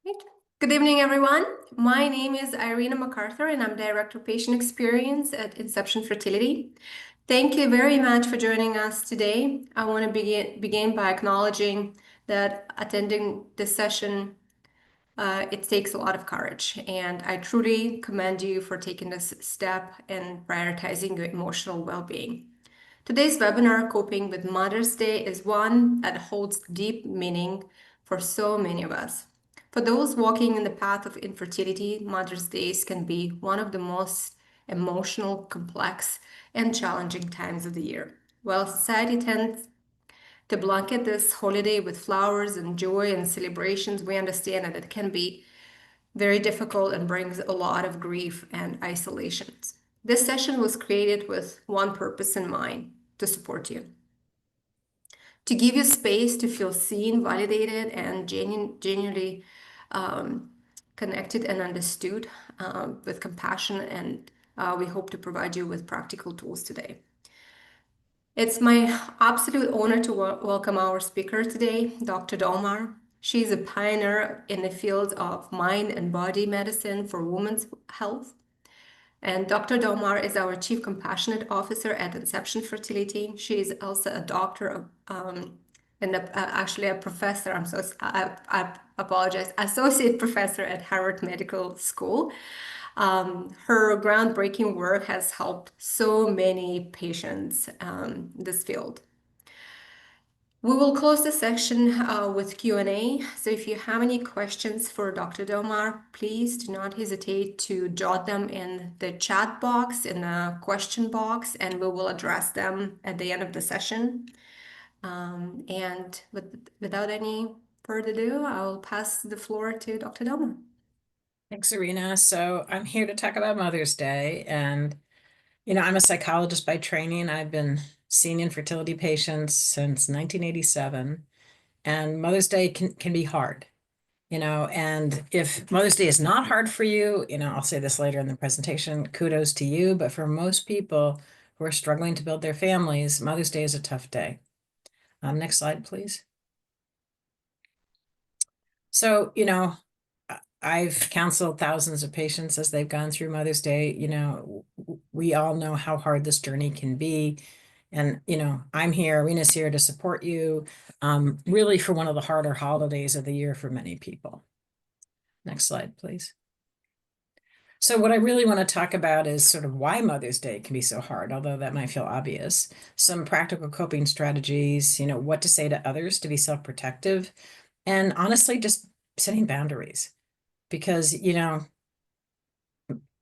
Right. Good evening, everyone. My name is Irina MacArthur, and I'm Director of Patient Experience at Inception Fertility. Thank you very much for joining us today. I want to begin by acknowledging that attending this session, it takes a lot of courage, and I truly commend you for taking this step and prioritizing your emotional well-being. Today's webinar, Coping with Mother's Day, is one that holds deep meaning for so many of us. For those walking in the path of infertility, Mother's Days can be one of the most emotional, complex, and challenging times of the year. While society tends to blanket this holiday with flowers and joy and celebrations, we understand that it can be very difficult and brings a lot of grief and isolation. This session was created with one purpose in mind: to support you, to give you space to feel seen, validated, and genuinely um, connected and understood with compassion. And we hope to provide you with practical tools today. It's my absolute honor to welcome our speaker today, Dr. Dolmar. She's a pioneer in the field of mind and body medicine for women's health. And Dr. Dolmar is our Chief Compassionate Officer at Inception Fertility. She is also a doctor of, and actually a professor. I apologize, associate professor at Harvard Medical School. Her groundbreaking work has helped so many patients in this field. We will close the section with Q&A. So if you have any questions for Dr. Domar, please do not hesitate to jot them in the chat box, in the question box, and we will address them at the end of the session. Without any further ado, I'll pass the floor to Dr. Domar. Thanks, Serena. So I'm here to talk about Mother's Day. And, I'm a psychologist by training. I've been seeing infertility patients since 1987. And Mother's Day can be hard, and if Mother's Day is not hard for you, I'll say this later in the presentation, kudos to you. But for most people who are struggling to build their families, Mother's Day is a tough day. Next slide, please. So, I've counseled thousands of patients as they've gone through Mother's Day. We all know how hard this journey can be. And, I'm here, Arena's here to support you, really for one of the harder holidays of the year for many people. Next slide, please. So what I really want to talk about is sort of why Mother's Day can be so hard, although that might feel obvious. Some practical coping strategies, what to say to others to be self-protective, and honestly, just setting boundaries. Because,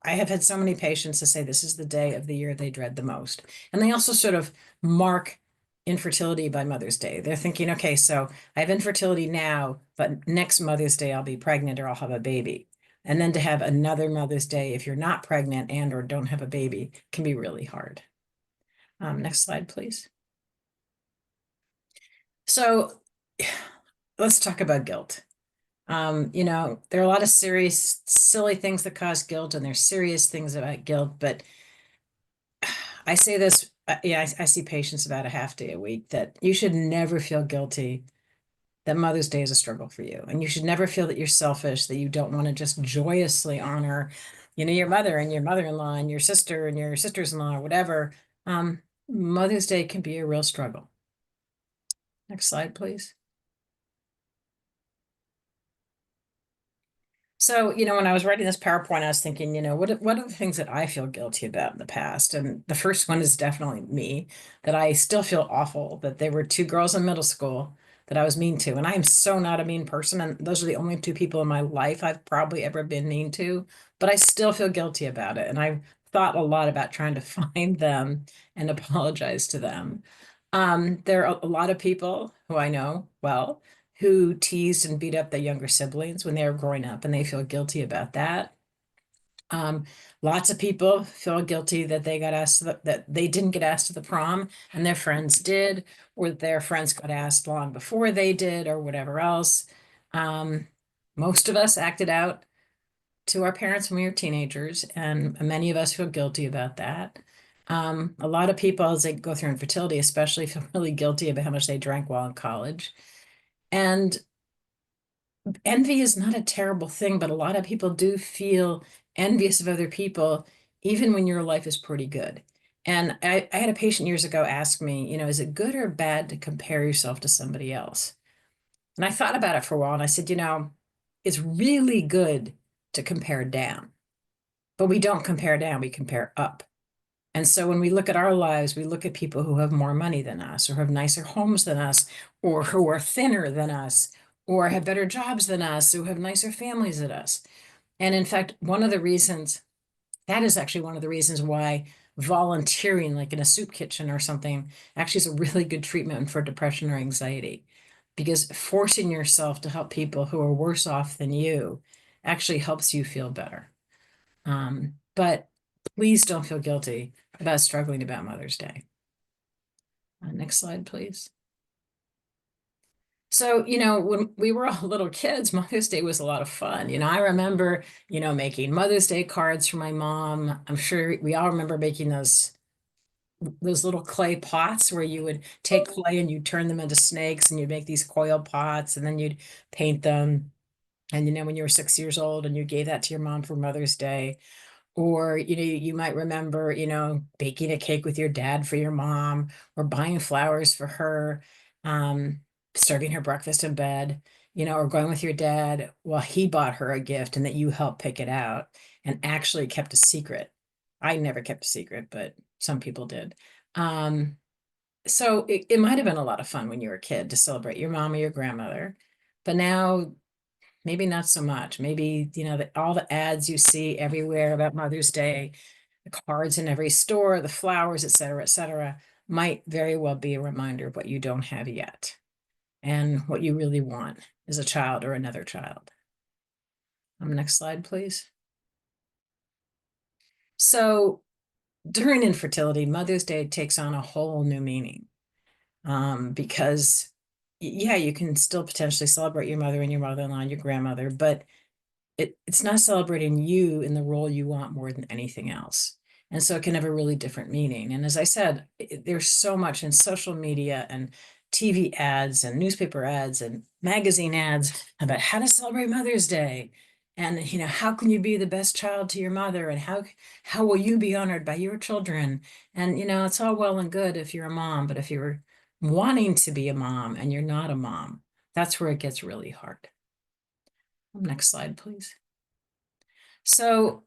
I have had so many patients to say this is the day of the year they dread the most. And they also sort of mark infertility by Mother's Day. They're thinking, okay, so I have infertility now, but next Mother's Day I'll be pregnant or I'll have a baby. And then to have another Mother's Day if you're not pregnant and or don't have a baby can be really hard. Next slide, please. So let's talk about guilt. There are a lot of serious, silly things that cause guilt, and there's serious things about guilt. But I say this, I see patients about a half day a week that you should never feel guilty that Mother's Day is a struggle for you. And you should never feel that you're selfish, that you don't want to just joyously honor, your mother and your mother-in-law and your sister and your sisters-in-law or whatever. Mother's Day can be a real struggle. Next slide, please. So, when I was writing this PowerPoint, I was thinking, what are the things that I feel guilty about in the past? And the first one is definitely me, that I still feel awful that there were two girls in middle school that I was mean to. And I am so not a mean person. And those are the only two people in my life I've probably ever been mean to, but I still feel guilty about it. And I've thought a lot about trying to find them and apologize to them. There are a lot of people who I know well who teased and beat up their younger siblings when they were growing up, and they feel guilty about that. Lots of people feel guilty that they got asked that they didn't get asked to the prom and their friends did, or their friends got asked long before they did, or whatever else. Most of us acted out to our parents when we were teenagers, and many of us feel guilty about that. A lot of people, as they go through infertility, especially, feel really guilty about how much they drank while in college. And envy is not a terrible thing, but a lot of people do feel envious of other people, even when your life is pretty good. And I had a patient years ago ask me, is it good or bad to compare yourself to somebody else? And I thought about it for a while and I said, it's really good to compare down, but we don't compare down, we compare up. And so when we look at our lives, we look at people who have more money than us, or have nicer homes than us, or who are thinner than us, or have better jobs than us, who have nicer families than us. And in fact, that is actually one of the reasons why volunteering, like in a soup kitchen or something, actually is a really good treatment for depression or anxiety. Because forcing yourself to help people who are worse off than you actually helps you feel better. But please don't feel guilty about struggling about Mother's Day. Next slide, please. So, when we were all little kids, Mother's Day was a lot of fun. I remember, making Mother's Day cards for my mom. I'm sure we all remember making those little clay pots where you would take clay and you turn them into snakes and you'd make these coil pots and then you'd paint them. And when you were 6 years old and you gave that to your mom for Mother's Day. Or, you might remember, baking a cake with your dad for your mom, or buying flowers for her, um, serving her breakfast in bed, or going with your dad while he bought her a gift and that you helped pick it out and actually kept a secret. I never kept a secret, but some people did. So it might have been a lot of fun when you were a kid to celebrate your mom or your grandmother, but now maybe not so much. Maybe, all the ads you see everywhere about Mother's Day, the cards in every store, the flowers, et cetera, might very well be a reminder of what you don't have yet and what you really want as a child or another child. Next slide, please. So during infertility, Mother's Day takes on a whole new meaning, because, yeah, you can still potentially celebrate your mother and your mother-in-law and your grandmother, but it's not celebrating you in the role you want more than anything else. And so it can have a really different meaning. And as I said, there's so much in social media and TV ads and newspaper ads and magazine ads about how to celebrate Mother's Day. And how can you be the best child to your mother, and how will you be honored by your children? And it's all well and good if you're a mom, but if you're wanting to be a mom and you're not a mom, that's where it gets really hard. Next slide, please. So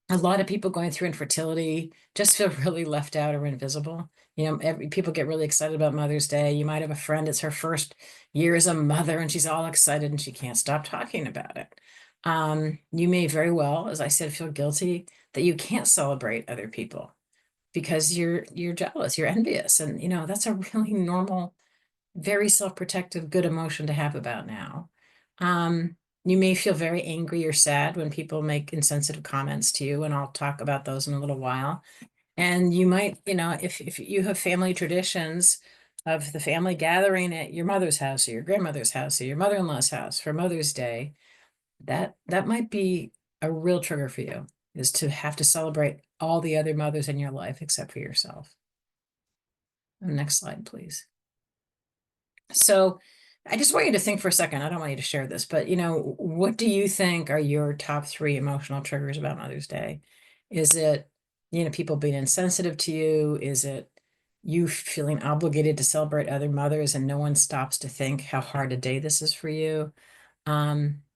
a lot of people going through infertility just feel really left out or invisible. People get really excited about Mother's Day. You might have a friend, it's her first year as a mother, and she's all excited and she can't stop talking about it. You may very well, as I said, feel guilty that you can't celebrate other people because you're jealous, you're envious. And that's a really normal, very self-protective, good emotion to have about now. You may feel very angry or sad when people make insensitive comments to you, and I'll talk about those in a little while. And you might, if you have family traditions of the family gathering at your mother's house or your grandmother's house or your mother-in-law's house for Mother's Day, that might be a real trigger for you, is to have to celebrate all the other mothers in your life except for yourself. Next slide, please. So I just want you to think for a second. I don't want you to share this, but what do you think are your top 3 emotional triggers about Mother's Day? Is it, people being insensitive to you? Is it you feeling obligated to celebrate other mothers and no one stops to think how hard a day this is for you?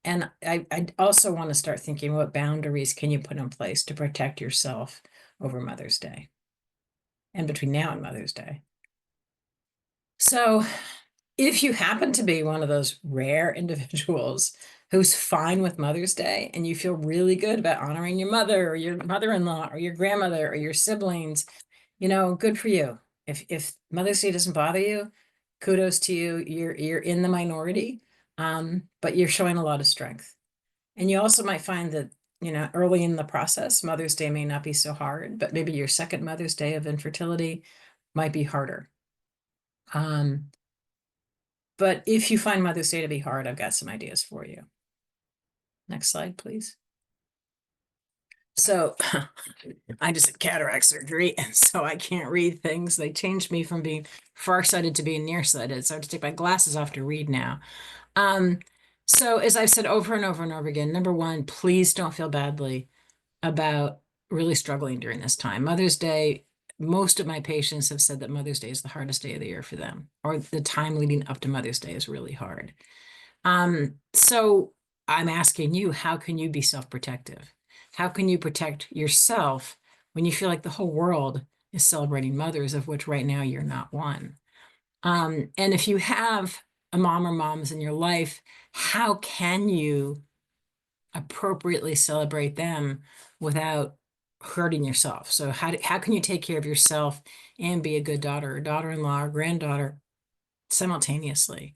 And I also want to start thinking, what boundaries can you put in place to protect yourself over Mother's Day and between now and Mother's Day? So if you happen to be one of those rare individuals who's fine with Mother's Day and you feel really good about honoring your mother or your mother-in-law or your grandmother or your siblings, good for you. If Mother's Day doesn't bother you, kudos to you. You're in the minority, but you're showing a lot of strength. And you also might find that, early in the process, Mother's Day may not be so hard, but maybe your second Mother's Day of infertility might be harder. But if you find Mother's Day to be hard, I've got some ideas for you. Next slide, please. So I just had cataract surgery, and so I can't read things. They changed me from being farsighted to being nearsighted, so I have to take my glasses off to read now. So, as I've said over and over and over again, number one, please don't feel badly about really struggling during this time. Mother's Day, most of my patients have said that Mother's Day is the hardest day of the year for them, or the time leading up to Mother's Day is really hard. So I'm asking you, how can you be self-protective? How can you protect yourself when you feel like the whole world is celebrating mothers, of which right now you're not one? And if you have a mom or moms in your life, how can you appropriately celebrate them without hurting yourself? So how can you take care of yourself and be a good daughter or daughter-in-law or granddaughter simultaneously?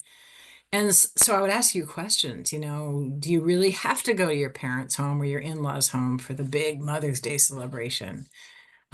And so I would ask you questions, do you really have to go to your parents' home or your in-laws' home for the big Mother's Day celebration?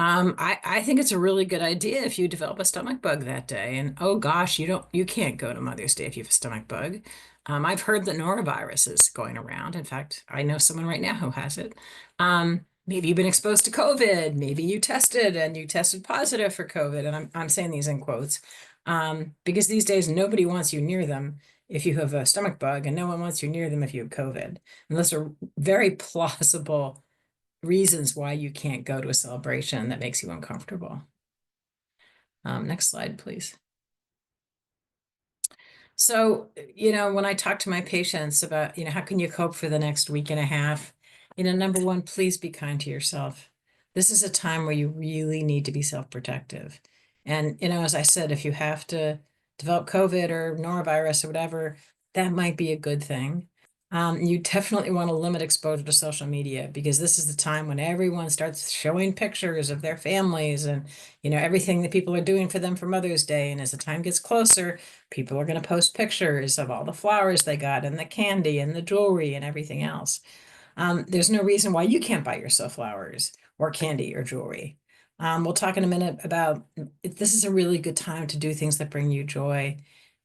I think it's a really good idea if you develop a stomach bug that day. And oh gosh, you can't go to Mother's Day if you have a stomach bug. I've heard that norovirus is going around. In fact, I know someone right now who has it. Maybe you've been exposed to COVID. Maybe you tested and you tested positive for COVID. And I'm saying these in quotes, because these days nobody wants you near them if you have a stomach bug, and no one wants you near them if you have COVID. And those are very plausible reasons why you can't go to a celebration that makes you uncomfortable. Next slide, please. So, when I talk to my patients about, how can you cope for the next week and a half? Number one, please be kind to yourself. This is a time where you really need to be self-protective. And, as I said, if you have to develop COVID or norovirus or whatever, that might be a good thing. You definitely want to limit exposure to social media, because this is the time when everyone starts showing pictures of their families and, everything that people are doing for them for Mother's Day. And as the time gets closer, people are going to post pictures of all the flowers they got and the candy and the jewelry and everything else. There's no reason why you can't buy yourself flowers or candy or jewelry. We'll talk in a minute about this is a really good time to do things that bring you joy.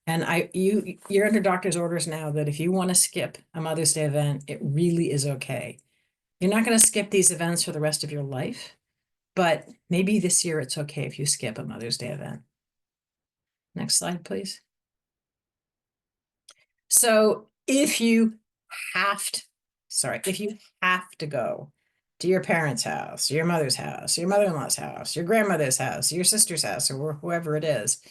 And you're under doctor's orders now that if you want to skip a Mother's Day event, it really is okay. You're not going to skip these events for the rest of your life, but maybe this year it's okay if you skip a Mother's Day event. Next slide, please. So if you have to, if you have to go to your parents' house, your mother's house, your mother-in-law's house, your grandmother's house, your sister's house, or whoever it is,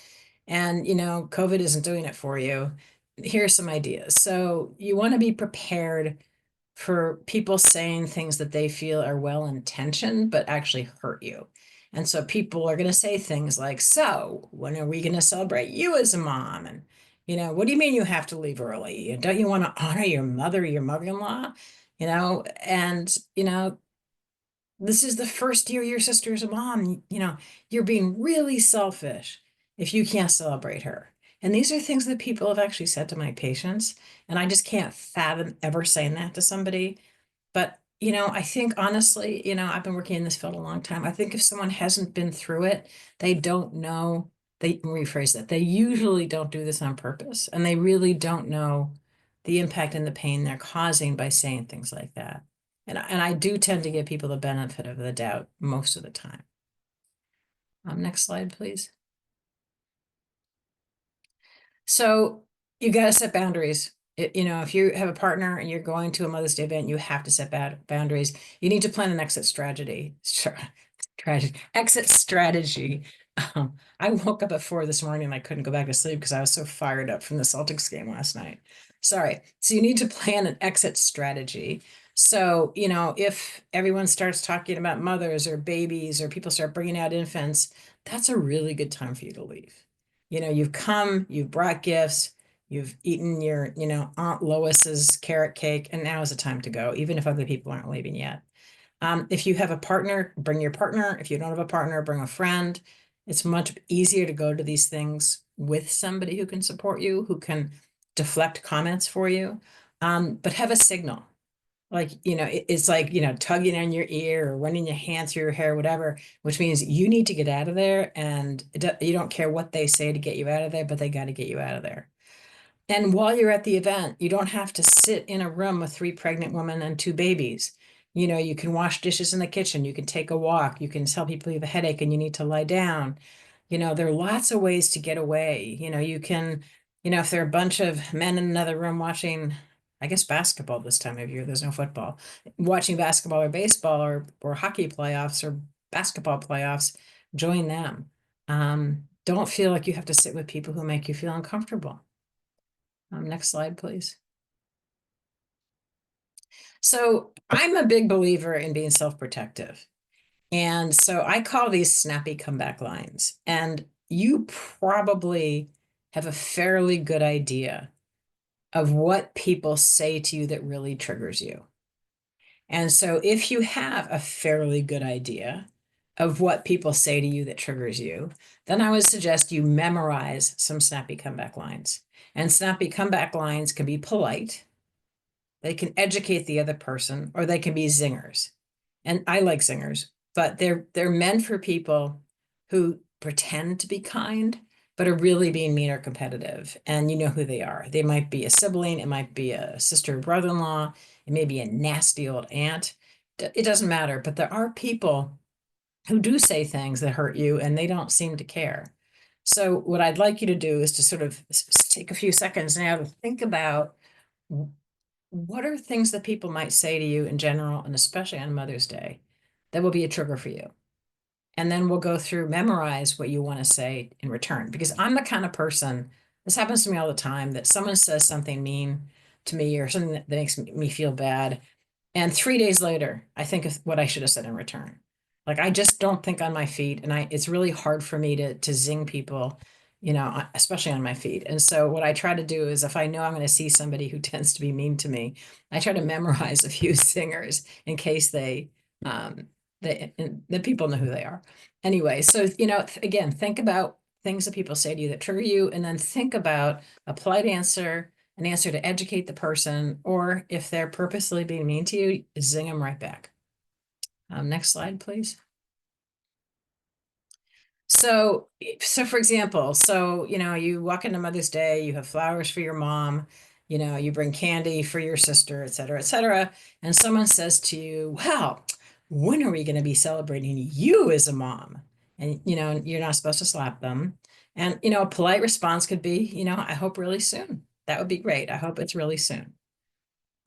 and COVID isn't doing it for you, here's some ideas. So you want to be prepared for people saying things that they feel are well intentioned but actually hurt you. And so people are going to say things like, so when are we going to celebrate you as a mom? And, what do you mean you have to leave early? Don't you want to honor your mother, your mother-in-law? And, this is the first year your sister's a mom. You're being really selfish if you can't celebrate her. And these are things that people have actually said to my patients. And I just can't fathom ever saying that to somebody. But, I think honestly, I've been working in this field a long time. I think if someone hasn't been through it, they don't know, they rephrase that. They usually don't do this on purpose, and they really don't know the impact and the pain they're causing by saying things like that. And I do tend to give people the benefit of the doubt most of the time. Next slide, please. So you got to set boundaries. If you have a partner and you're going to a Mother's Day event, you have to set boundaries. You need to plan an exit strategy. Exit strategy. I woke up at 4 this morning and I couldn't go back to sleep because I was so fired up from the Celtics game last night. Sorry. So you need to plan an exit strategy. So, if everyone starts talking about mothers or babies or people start bringing out infants, that's a really good time for you to leave. You've come, you've brought gifts, you've eaten your, Aunt Lois's carrot cake, and now is the time to go, even if other people aren't leaving yet. If you have a partner, bring your partner. If you don't have a partner, bring a friend. It's much easier to go to these things with somebody who can support you, who can deflect comments for you. But have a signal. Like, it's like, tugging on your ear or running your hand through your hair, whatever, which means you need to get out of there. And you don't care what they say to get you out of there, but they got to get you out of there. And while you're at the event, you don't have to sit in a room with 3 pregnant women and 2 babies. You can wash dishes in the kitchen. You can take a walk. You can tell people you have a headache and you need to lie down. There are lots of ways to get away. You can, if there are a bunch of men in another room watching I guess basketball this time of year, there's no football. Watching basketball or baseball or hockey playoffs or basketball playoffs, join them. Don't feel like you have to sit with people who make you feel uncomfortable. Next slide, please. So I'm a big believer in being self-protective. And so I call these snappy comeback lines. And you probably have a fairly good idea of what people say to you that really triggers you. And so if you have a fairly good idea of what people say to you that triggers you, then I would suggest you memorize some snappy comeback lines. And snappy comeback lines can be polite, they can educate the other person, or they can be zingers. And I like zingers, but they're meant for people who pretend to be kind, but are really being mean or competitive. And you know who they are. They might be a sibling, it might be a sister or brother-in-law, it may be a nasty old aunt. It doesn't matter, but there are people who do say things that hurt you and they don't seem to care. So what I'd like you to do is to sort of take a few seconds now to think about what are things that people might say to you in general, and especially on Mother's Day, that will be a trigger for you. And then we'll go through, memorize what you want to say in return. Because I'm the kind of person, this happens to me all the time, that someone says something mean to me or something that makes me feel bad. And 3 days later, I think of what I should have said in return. Like I just don't think on my feet, and it's really hard for me to zing people, especially on my feet. And so what I try to do is if I know I'm going to see somebody who tends to be mean to me, I try to memorize a few zingers in case the people know who they are. Anyway, so again, think about things that people say to you that trigger you, and then think about a polite answer, an answer to educate the person, or if they're purposely being mean to you, zing them right back. Next slide, please. So for example, you walk into Mother's Day, you have flowers for your mom, you bring candy for your sister, et cetera, et cetera. And someone says to you, well, when are we going to be celebrating you as a mom? And, you're not supposed to slap them. And, a polite response could be, I hope really soon. That would be great. I hope it's really soon.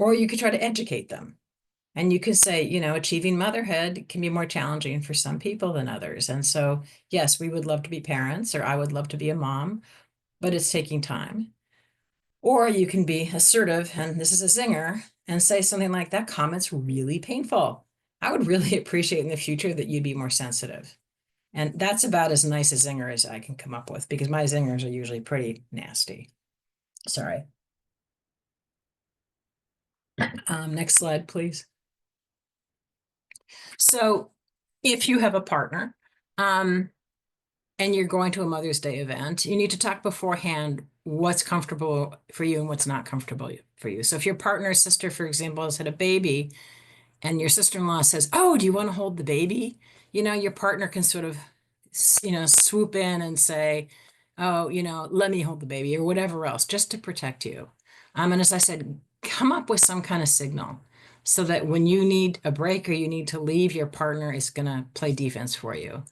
Or you could try to educate them. And you could say, achieving motherhood can be more challenging for some people than others. And so, yes, we would love to be parents, or I would love to be a mom, but it's taking time. Or you can be assertive, and this is a zinger, and say something like, that comment's really painful. I would really appreciate in the future that you'd be more sensitive. And that's about as nice a zinger as I can come up with, because my zingers are usually pretty nasty. Sorry. Next slide, please. So if you have a partner, and you're going to a Mother's Day event, you need to talk beforehand what's comfortable for you and what's not comfortable for you. So if your partner or sister, for example, has had a baby and your sister-in-law says, oh, do you want to hold the baby? Your partner can sort of, swoop in and say, oh, let me hold the baby or whatever else, just to protect you. And as I said, come up with some kind of signal so that when you need a break or you need to leave, your partner is going to play defense for you.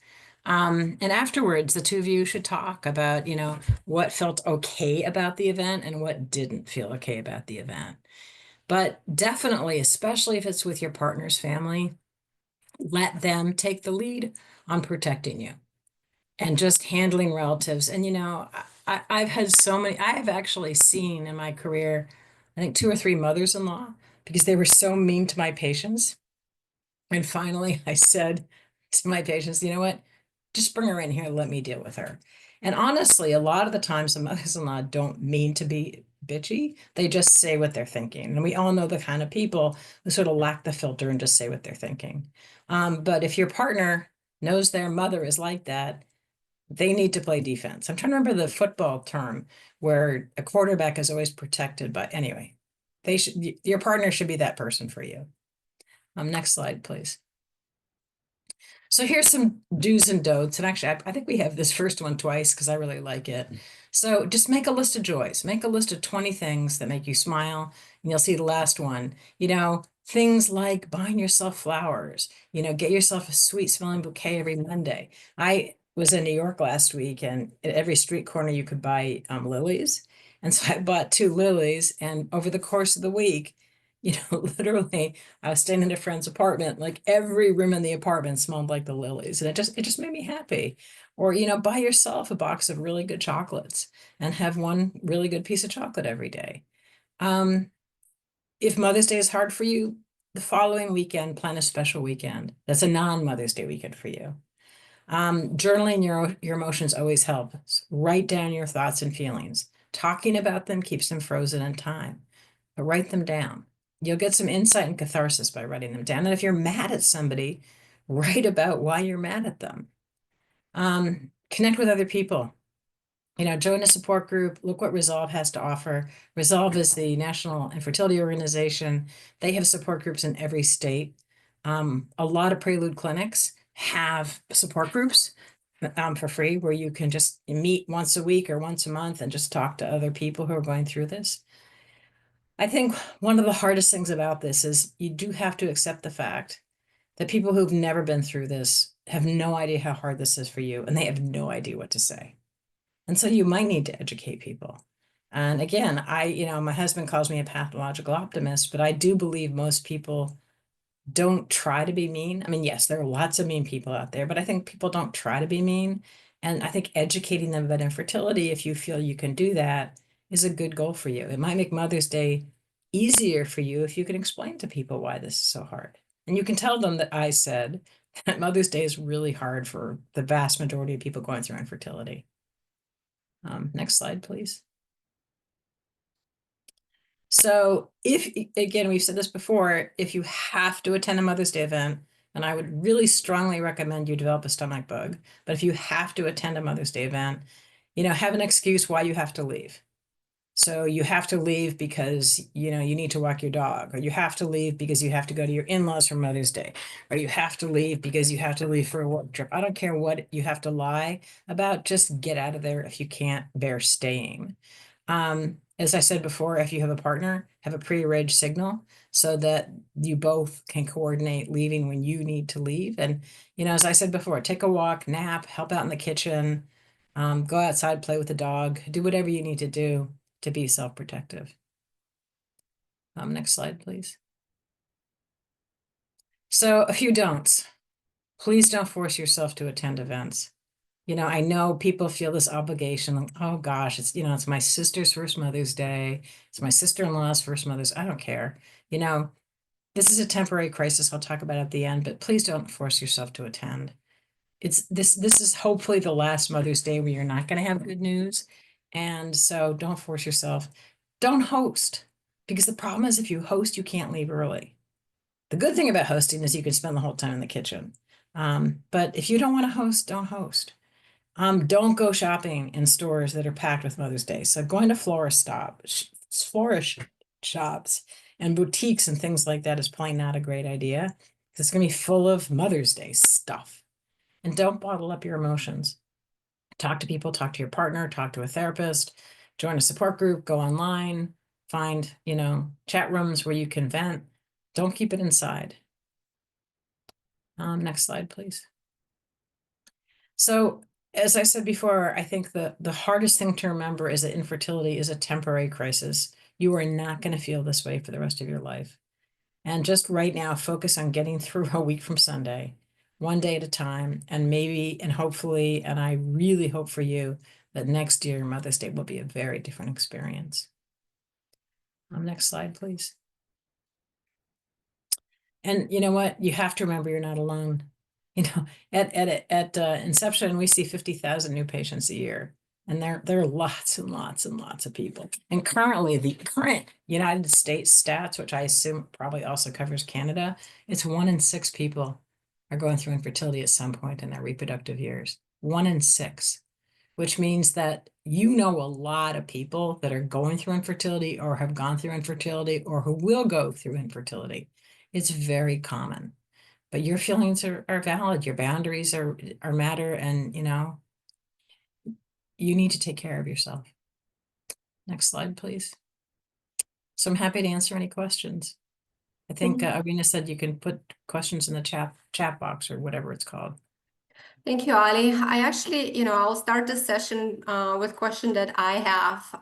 And afterwards, the two of you should talk about, what felt okay about the event and what didn't feel okay about the event. But definitely, especially if it's with your partner's family, let them take the lead on protecting you and just handling relatives. And, I've had so many, I have actually seen in my career, I think 2 or 3 mothers-in-law, because they were so mean to my patients. And finally, I said to my patients, you know what? Just bring her in here and let me deal with her. And honestly, a lot of the times the mothers-in-law don't mean to be bitchy. They just say what they're thinking. And we all know the kind of people who sort of lack the filter and just say what they're thinking. But if your partner knows their mother is like that, they need to play defense. I'm trying to remember the football term where a quarterback is always protected, but anyway, your partner should be that person for you. Next slide, please. So here's some do's and don'ts. And actually, I think we have this first one twice because I really like it. So just make a list of joys. Make a list of 20 things that make you smile. And you'll see the last one. Things like buying yourself flowers. Get yourself a sweet smelling bouquet every Monday. I was in New York last week, and at every street corner you could buy lilies. And so I bought 2 lilies, and over the course of the week, literally, I was staying in a friend's apartment, like every room in the apartment smelled like the lilies, and it just made me happy. Or, buy yourself a box of really good chocolates and have one really good piece of chocolate every day. Um, if Mother's Day is hard for you, the following weekend, plan a special weekend. That's a non-Mother's Day weekend for you. Journaling your emotions always helps. Write down your thoughts and feelings. Talking about them keeps them frozen in time, but write them down. You'll get some insight and catharsis by writing them down. And if you're mad at somebody, write about why you're mad at them. Connect with other people. Join a support group. Look what Resolve has to offer. Resolve is the National Infertility Organization. They have support groups in every state. A lot of Prelude clinics have support groups for free, where you can just meet once a week or once a month and just talk to other people who are going through this. I think one of the hardest things about this is you do have to accept the fact that people who've never been through this have no idea how hard this is for you, and they have no idea what to say. And so you might need to educate people. And again, my husband calls me a pathological optimist, but I do believe most people don't try to be mean. I mean, yes, there are lots of mean people out there, but I think people don't try to be mean. And I think educating them about infertility, if you feel you can do that, is a good goal for you. It might make Mother's Day easier for you if you can explain to people why this is so hard. And you can tell them that I said that Mother's Day is really hard for the vast majority of people going through infertility. Next slide, please. So if, again, we've said this before, if you have to attend a Mother's Day event, and I would really strongly recommend you develop a stomach bug, but if you have to attend a Mother's Day event, have an excuse why you have to leave. So you have to leave because, you need to walk your dog, or you have to leave because you have to go to your in-laws for Mother's Day, or you have to leave because you have to leave for a work trip. I don't care what you have to lie about, just get out of there if you can't bear staying. As I said before, if you have a partner, have a pre-arranged signal so that you both can coordinate leaving when you need to leave. And, as I said before, take a walk, nap, help out in the kitchen, go outside, play with the dog, do whatever you need to do to be self-protective. Next slide, please. So a few don'ts. Please don't force yourself to attend events. I know people feel this obligation, like, oh gosh, it's my sister's first Mother's Day. It's my sister-in-law's first Mother's. I don't care. This is a temporary crisis. I'll talk about it at the end, but please don't force yourself to attend. This is hopefully the last Mother's Day where you're not going to have good news. And so don't force yourself. Don't host, because the problem is if you host, you can't leave early. The good thing about hosting is you can spend the whole time in the kitchen. But if you don't want to host, don't host. Don't go shopping in stores that are packed with Mother's Day. So going to florist shops and boutiques and things like that is probably not a great idea. It's going to be full of Mother's Day stuff. And don't bottle up your emotions. Talk to people, talk to your partner, talk to a therapist, join a support group, go online, find, chat rooms where you can vent. Don't keep it inside. Next slide, please. So as I said before, I think the hardest thing to remember is that infertility is a temporary crisis. You are not going to feel this way for the rest of your life. And just right now, focus on getting through a week from Sunday, one day at a time, and maybe, and hopefully, and I really hope for you that next year, Mother's Day will be a very different experience. Next slide, please. And you know what? You have to remember you're not alone. At inception, we see 50,000 new patients a year. And there are lots and lots and lots of people. And currently, the current United States stats, which I assume probably also covers Canada, it's 1 in 6 people are going through infertility at some point in their reproductive years. 1 in 6, which means that a lot of people that are going through infertility or have gone through infertility or who will go through infertility. It's very common. But your feelings are valid. Your boundaries are matter, and you need to take care of yourself. Next slide, please. So I'm happy to answer any questions. I think Arena said you can put questions in the chat box or whatever it's called. Thank you, Ali. I actually, I'll start this session with a question that I have.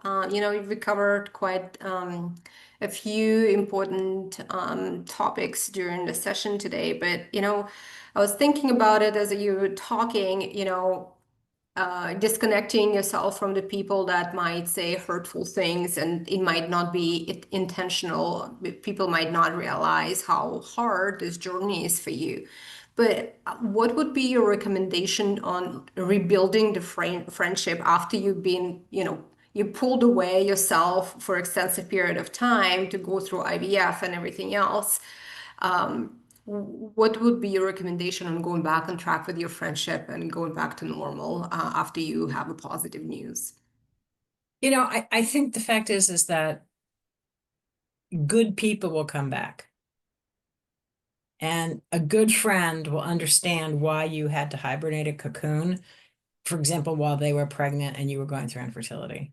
We covered quite a few important topics during the session today, but, I was thinking about it as you were talking, disconnecting yourself from the people that might say hurtful things, and it might not be intentional. People might not realize how hard this journey is for you. But what would be your recommendation on rebuilding the friendship after you've been, you pulled away yourself for extensive period of time to go through IVF and everything else? What would be your recommendation on going back on track with your friendship and going back to normal after you have a positive news? I think the fact is that good people will come back. And a good friend will understand why you had to hibernate a cocoon, for example, while they were pregnant and you were going through infertility.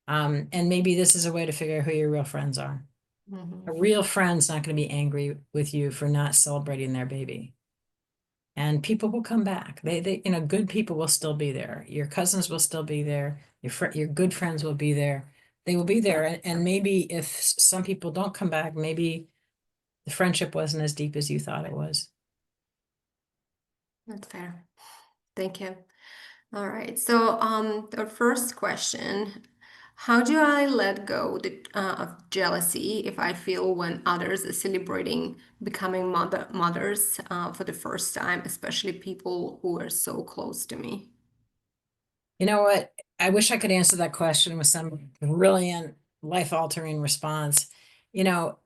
And maybe this is a way to figure out who your real friends are. A Mhm. real friend's not going to be angry with you for not celebrating their baby. And people will come back. Good people will still be there. Your cousins will still be there. Your good friends will be there. They will be there. And maybe if some people don't come back, maybe the friendship wasn't as deep as you thought it was. That's fair. Thank you. All right. So, the first question, how do I let go of jealousy if I feel when others are celebrating becoming mothers for the first time, especially people who are so close to me? You know what? I wish I could answer that question with some brilliant, life-altering response. You know,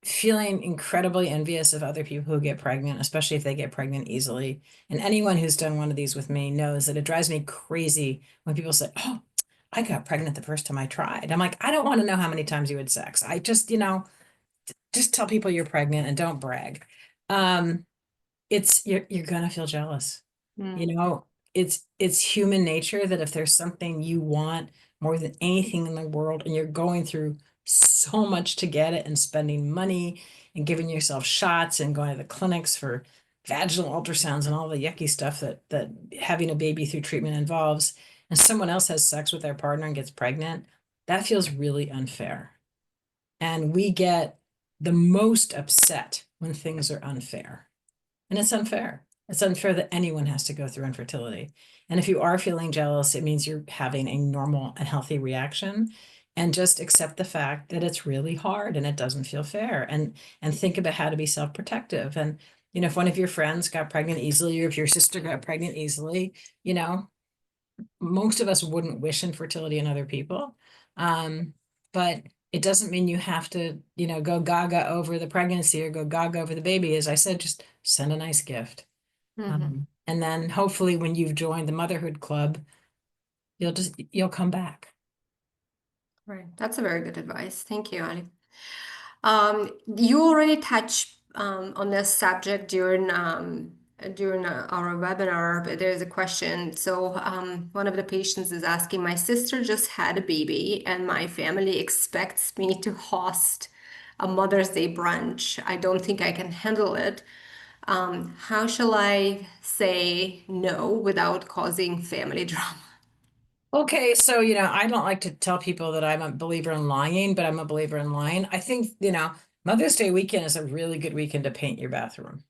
feeling incredibly envious of other people who get pregnant, especially if they get pregnant easily. And anyone who's done one of these with me knows that it drives me crazy when people say, "Oh, I got pregnant the first time I tried." I'm like, I don't want to know how many times you had sex. I just, just tell people you're pregnant and don't brag. Um, you're gonna feel jealous. You Mm. know, it's human nature that if there's something you want more than anything in the world and you're going through so much to get it and spending money and giving yourself shots and going to the clinics for vaginal ultrasounds and all the yucky stuff that having a baby through treatment involves, and someone else has sex with their partner and gets pregnant, that feels really unfair. And we get the most upset when things are unfair. And it's unfair. It's unfair that anyone has to go through infertility. And if you are feeling jealous, it means you're having a normal and healthy reaction. And just accept the fact that it's really hard and it doesn't feel fair. And think about how to be self-protective. And if one of your friends got pregnant easily, or if your sister got pregnant easily, you know, most of us wouldn't wish infertility in other people. But it doesn't mean you have to, go gaga over the pregnancy or go gaga over the baby. As I said, just send a nice gift. Mhm. And then hopefully when you've joined the motherhood club, you'll come back. Right. That's a very good advice. Thank you, Ali. You already touched on this subject during our webinar, but there's a question. So one of the patients is asking, my sister just had a baby, and my family expects me to host a Mother's Day brunch. I don't think I can handle it. How shall I say no without causing family drama? Okay, so I don't like to tell people that I'm a believer in lying, but I'm a believer in lying. I think, Mother's Day weekend is a really good weekend to paint your bathroom.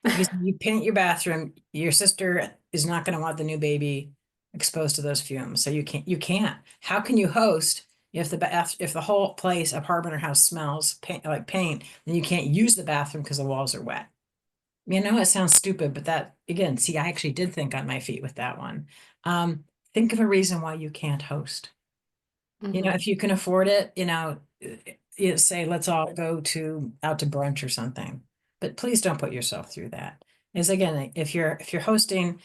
Because if you paint your bathroom, your sister is not going to want the new baby exposed to those fumes. So you can't. How can you host if the whole place, apartment or house smells like paint, then you can't use the bathroom because the walls are wet. It sounds stupid, but that again, see, I actually did think on my feet with that one. Think of a reason why you can't host. Mhm. If you can afford it, say let's all go out to brunch or something. But please don't put yourself through that. Is again, if you're hosting,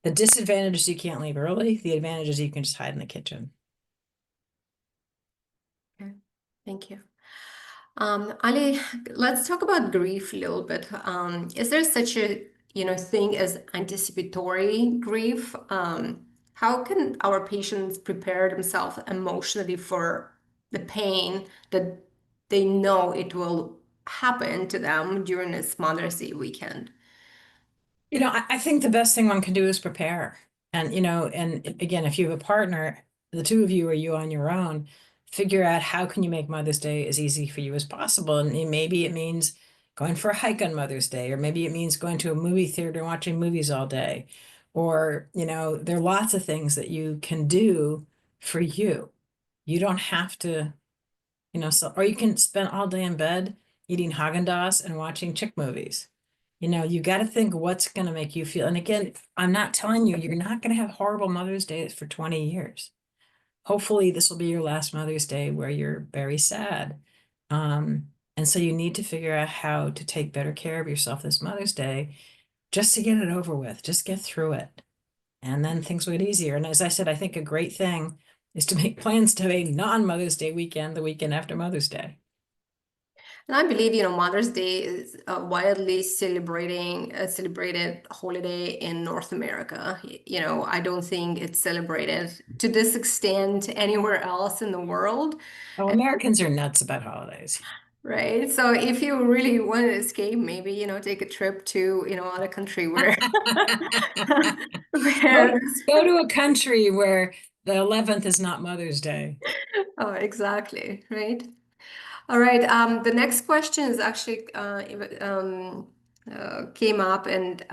the disadvantage is you can't leave early. The advantage is you can just hide in the kitchen. Okay. Thank you. Ali, let's talk about grief a little bit. Is there such a, thing as anticipatory grief? How can our patients prepare themselves emotionally for the pain that they know it will happen to them during this Mother's Day weekend? I think the best thing one can do is prepare. And again, if you have a partner, the two of you or you on your own, figure out how can you make Mother's Day as easy for you as possible. And maybe it means going for a hike on Mother's Day, or maybe it means going to a movie theater and watching movies all day. Or, there are lots of things that you can do for you. You don't have to, or you can spend all day in bed eating Haagen-Dazs and watching chick movies. You got to think what's going to make you feel. And again, I'm not telling you, you're not going to have horrible Mother's Days for 20 years. Hopefully, this will be your last Mother's Day where you're very sad. And so you need to figure out how to take better care of yourself this Mother's Day just to get it over with, just get through it. And then things will get easier. And as I said, I think a great thing is to make plans to have a non-Mother's Day weekend, the weekend after Mother's Day. And I believe, Mother's Day is a widely celebrated holiday in North America. I don't think it's celebrated to this extent anywhere else in the world. Oh, Americans are nuts about holidays. Right. So if you really want to escape, maybe, take a trip to, other country where Go where to, go to a country where the 11th is not Mother's Day. oh, exactly, right. All right. The next question is actually came up, and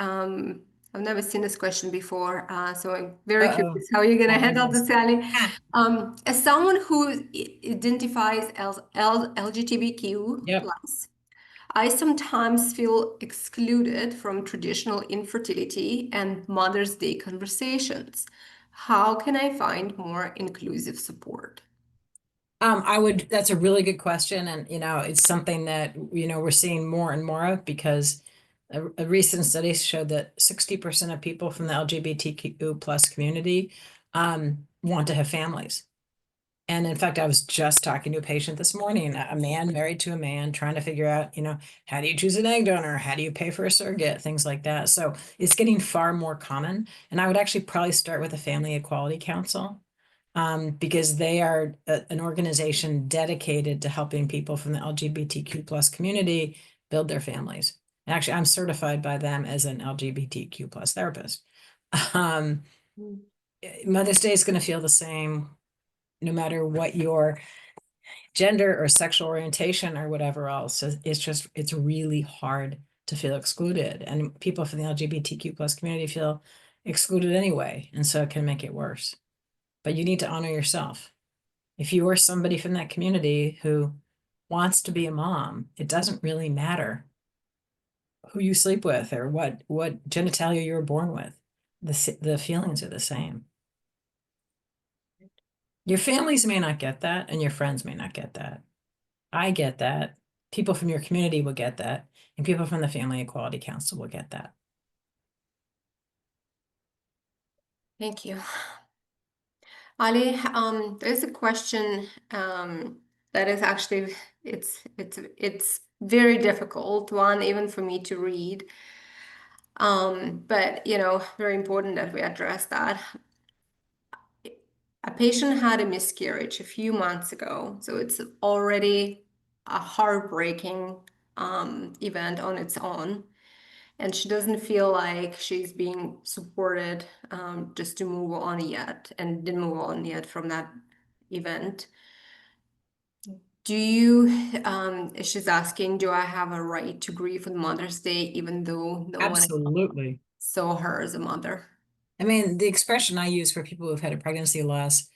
I've never seen this question before. So I'm very Uh-oh. curious how you're gonna Oh, handle this, goodness. Sally. Ah, As someone who identifies as LGBTQ yep. plus, I sometimes feel excluded from traditional infertility and Mother's Day conversations. How can I find more inclusive support? That's a really good question. And, it's something that, we're seeing more and more of because a recent study showed that 60% of people from the LGBTQ plus community want to have families. And in fact, I was just talking to a patient this morning, a man married to a man, trying to figure out, how do you choose an egg donor? How do you pay for a surrogate? Things like that. So it's getting far more common. And I would actually probably start with a family equality council, because they are an organization dedicated to helping people from the LGBTQ plus community build their families. And actually, I'm certified by them as an LGBTQ plus therapist. Um, Mother's Day is going to feel the same no matter what your gender or sexual orientation or whatever else. So it's really hard to feel excluded. And people from the LGBTQ plus community feel excluded anyway. And so it can make it worse. But you need to honor yourself. If you are somebody from that community who wants to be a mom, it doesn't really matter who you sleep with or what genitalia you were born with. The feelings are the same. Your families may not get that, and your friends may not get that. I get that. People from your community will get that, and people from the Family Equality Council will get that. Thank you. Ali, there's a question that is actually it's very difficult one even for me to read. But very important that we address that. A patient had a miscarriage a few months ago, so it's already a heartbreaking event on its own. And she doesn't feel like she's being supported just to move on yet, and didn't move on yet from that event. Do you, she's asking, do I have a right to grieve on Mother's Day even though no one Absolutely. saw her as a mother? I mean, the expression I use for people who've had a pregnancy loss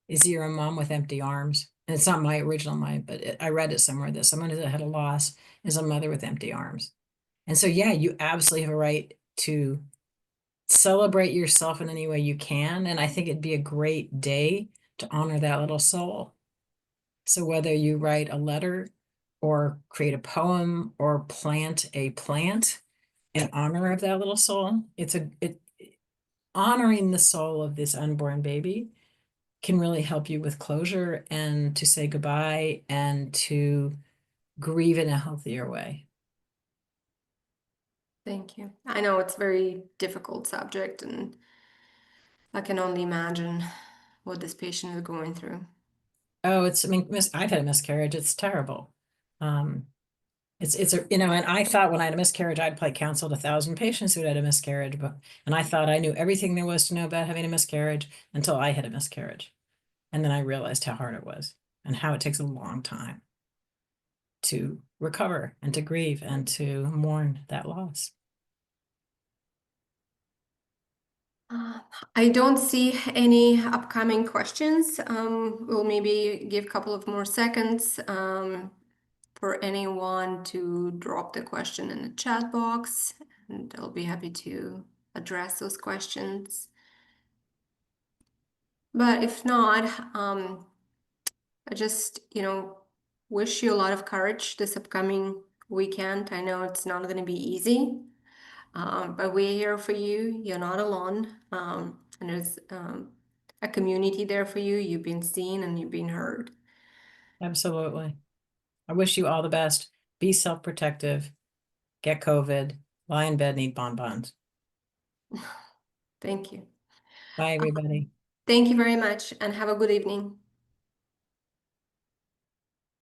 is you're a mom with empty arms. And it's not my original mind, but I read it somewhere that someone who had a loss is a mother with empty arms. And so, yeah, you absolutely have a right to celebrate yourself in any way you can. And I think it'd be a great day to honor that little soul. So whether you write a letter or create a poem or plant a plant in honor of that little soul, it honoring the soul of this unborn baby can really help you with closure and to say goodbye and to grieve in a healthier way. Thank you. I know it's a very difficult subject, and I can only imagine what this patient is going through. Oh, I mean, I've had a miscarriage. It's terrible. Um, It's a, you know, and I thought when I had a miscarriage, I'd probably counseled 1,000 patients who had a miscarriage, and I thought I knew everything there was to know about having a miscarriage until I had a miscarriage. And then I realized how hard it was and how it takes a long time to recover and to grieve and to mourn that loss. Uh, I don't see any upcoming questions. We'll maybe give a couple of more seconds for anyone to drop the question in the chat box, and I'll be happy to address those questions. But if not, I just, wish you a lot of courage this upcoming weekend. I know it's not going to be easy, but we're here for you. You're not alone. And there's a community there for you. You've been seen and you've been heard. Absolutely. I wish you all the best. Be self-protective, get COVID, lie in bed, and eat bonbons. Thank you. Bye, everybody. Thank you very much and have a good evening.